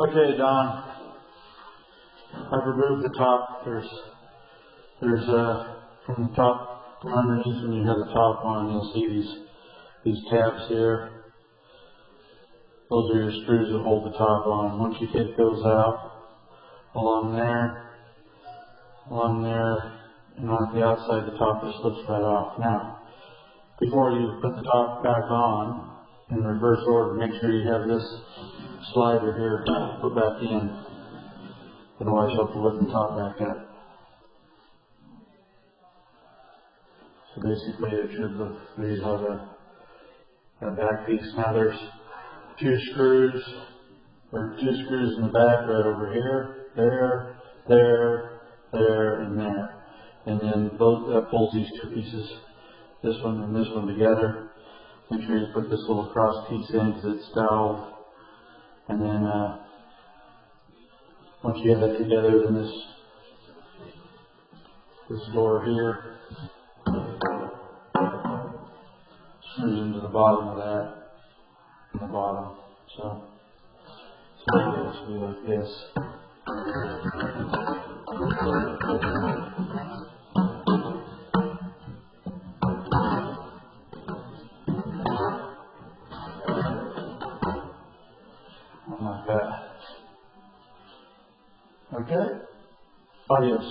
Okay, Don. I've removed the top. There's from the top, from underneath when you have the top on, you'll see these tabs here. Those are your screws that hold the top on. Once you take those out, along there, and on the outside, the top just slips right off. Now, before you put the top back on, in reverse order, make sure you have this slider here put back in. Otherwise, you'll have to lift the top back up. So basically, it should look, there you have that back piece. Now there's two screws in the back right over here, there, and there. And then that pulls these two pieces, this one and this one together. Make sure you put this little cross piece in because it's doweled. And then once you have that together, then this door here screws into the bottom of that, in the bottom. So it should be like this. Like that. Okay? Adios.